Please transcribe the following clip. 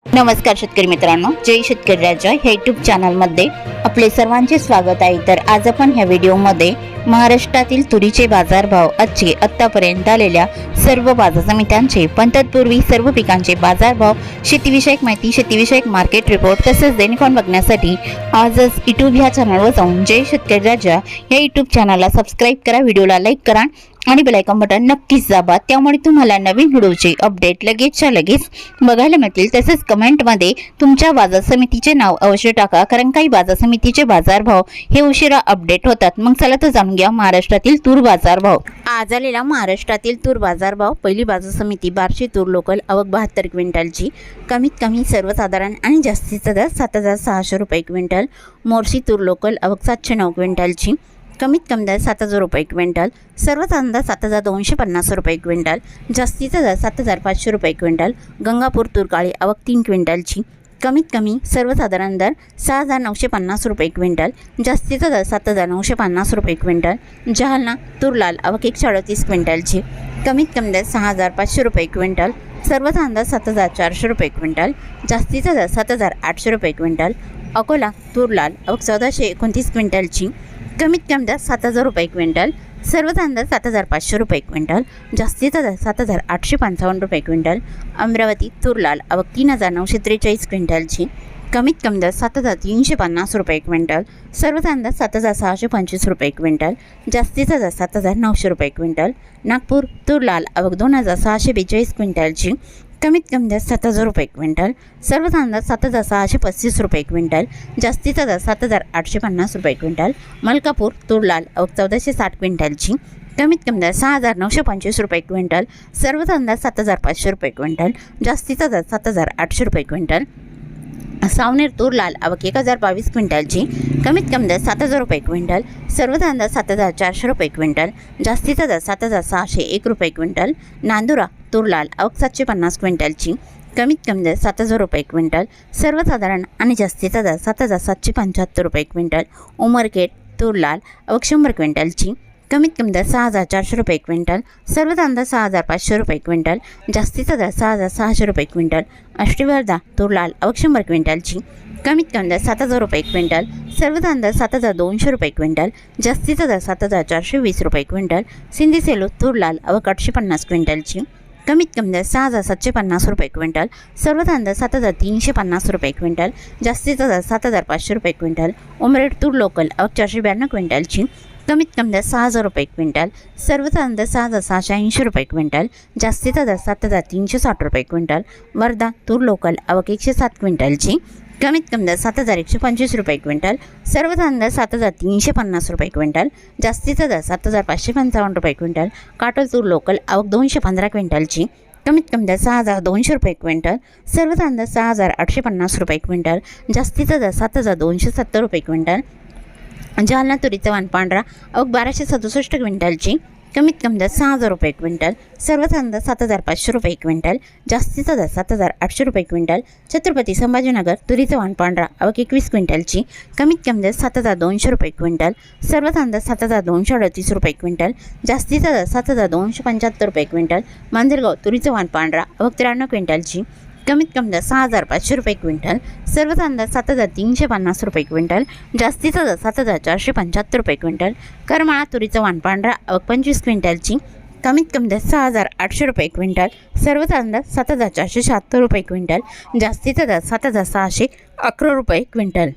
नमस्कार शेतकरी मित्रांनो, जय शेतकरी राजा ह्या यूट्यूब चॅनलमध्ये आपले सर्वांचे स्वागत आहे। तर आज आपण ह्या व्हिडिओमध्ये महाराष्ट्रातील तुरीचे बाजारभाव, आजचे आतापर्यंत आलेल्या सर्व बाजार समित्यांचे, पण तत्पूर्वी सर्व पिकांचे बाजारभाव, शेतीविषयक माहिती, शेतीविषयक मार्केट रिपोर्ट तसेच दैनिक बघण्यासाठी आजच यूट्यूब ह्या चॅनलवर जाऊन जय शेतकरी राजा ह्या यूट्यूब चॅनलला सबस्क्राईब करा, व्हिडिओला लाईक करा आणि बेल आयकॉन बटन नक्कीच दाबा। त्यामुळे तुम्हाला नवीन व्हिडिओचे अपडेट लगेचच्या लगेच बघायला मिळतील। तसेच कमेंटमध्ये तुमच्या बाजार समितीचे नाव अवश्य टाका, कारण काही बाजार समितीचे बाजारभाव हे उशिरा अपडेट होतात। मग चला तर जाणून घ्या महाराष्ट्रातील तूर बाजारभाव। आज आलेला महाराष्ट्रातील तूर बाजारभाव। पहिली बाजार समिती बार्शी तूर लोकल, आवक 72 क्विंटलची, कमीत कमी सर्वसाधारण आणि जास्तीचा दर 7600 रुपये क्विंटल। मोर्शी तूर लोकल, आवक 709 क्विंटलची, कमीत कमी दर 7000 रुपये क्विंटल, सर्वसाधारण दर 7250 रुपये क्विंटल, जास्तीचा दर 7500 रुपये क्विंटल। गंगापूर तूर काळी, आवक 3 क्विंटलची, कमीत कमी सर्वसाधारण दर 6950 रुपये क्विंटल, जास्तीचा दर 7950 रुपये क्विंटल। जालना तूर लाल, आवक 138 क्विंटलची, कमीत कमी दर 6500 रुपये क्विंटल, सर्वसाधारण दर 7400 रुपये क्विंटल, जास्तीचा दर 7800 रुपये क्विंटल। अकोला तूर लाल, आवक 1429 क्विंटलची, कमीत कमी दर 7000 रुपये क्विंटल, सर्वसाधारण दर 7500 रुपये क्विंटल, जास्तीचा दर 7855 रुपये क्विंटल। अमरावती तूर लाल, आवक 3943 क्विंटलची, कमीत कमी दर 7350 रुपये क्विंटल, सर्वसाधारण दर 7625 रुपये क्विंटल, जास्तीचा दर 7900 रुपये क्विंटल। नागपूर तूर लाल, आवक 2642 क्विंटलची, कमीत कमी दर 7000 रुपये क्विंटल, सर्वसाधारण दर 7635 रुपये क्विंटल, जास्तीचा दर 7850 रुपये क्विंटल। मलकापूर तूर लाल, आवक 1460 क्विंटलची, कमीत कमी दर 6925 रुपये क्विंटल, सर्वसाधारण दर 7500 रुपये क्विंटल, जास्तीचा दर 7800 रुपये क्विंटल। सावनेर तूर लाल, आवक 1022 क्विंटलची, कमीत कमी दर 7000 रुपये क्विंटल, सर्वसाधारण दर 7400 रुपये क्विंटल, जास्तीचा दर 7601 रुपये क्विंटल। नांदुरा तूर लाल, आवक 750 क्विंटलची, कमीत कमी दर 7000 रुपये क्विंटल, सर्वसाधारण आणि जास्तीचा दर 7775 रुपये क्विंटल। उमरखेड तूर लाल, आवक 100 क्विंटलची, कमीत कमी दर 6400 रुपये क्विंटल, सर्वसाधारण दर 6500 रुपये क्विंटल, जास्तीचा दर 6600 रुपये क्विंटल। अष्टविवर्धा तूर लाल, आवक 100 क्विंटलची, कमीत कमी दर 7000 रुपये क्विंटल, सर्वसाधारण दर 7200 रुपये क्विंटल, जास्तीचा दर 7420 रुपये क्विंटल। सिंधी सेलू तूर लाल, आवक 850 क्विंटलची, कमीत कमी दर 6750 रुपये क्विंटल, सर्वसाधारण दर 7350 रुपये क्विंटल, जास्तीचा दर 7500 रुपये क्विंटल। उमरेड तूर लोकल, आवक 492 क्विंटलची, कमीत कमी दर 6000 रुपये क्विंटल, सर्वसाधारण दर 6680 रुपये क्विंटल, जास्तीचा दर 7360 रुपये क्विंटल। वर्धा तूर लोकल, आवक 107 क्विंटलची, कमीत कमी दर 7125 रुपये क्विंटल, सर्वसाधारण दर 7350 रुपये क्विंटल, जास्तीचा दर 7555 रुपये क्विंटल। काटोल तूर लोकल, आवक 215 क्विंटलची, कमीत कमी दर 6200 रुपये क्विंटल, सर्वसाधारण दर 6850 रुपये क्विंटल, जास्तीचा दर 7270 रुपये क्विंटल। जालना तुरीचा वाण पांढरा, आवक 1267 क्विंटलची, कमीत कमी दर 6000 रुपये क्विंटल, सर्वसाधारण दर 7500 रुपये क्विंटल, जास्तीचा दर 7800 रुपये क्विंटल। छत्रपती संभाजीनगर तुरीचा वाण पांढरा, आवक 21 क्विंटलची, कमीत कमी दर 7200 रुपये क्विंटल, सर्वसाधारण दर 7238 रुपये क्विंटल, जास्तीचा दर 7275 रुपये क्विंटल। मांजरगाव तुरीचा वाण पांढरा, आवक 93 क्विंटलची, कमीत कमी दर 6500 रुपये क्विंटल, सर्वसाधारण दर 7350 रुपये क्विंटल, जास्तीचा दर 7475 रुपये क्विंटल। करमाळा तुरीचा वाण पांढरा, आवक 25 क्विंटलची, कमीत कमी दर 6800 रुपये क्विंटल, सर्वसाधारण दर 7476 रुपये क्विंटल, जास्तीचा दर 7611 रुपये क्विंटल।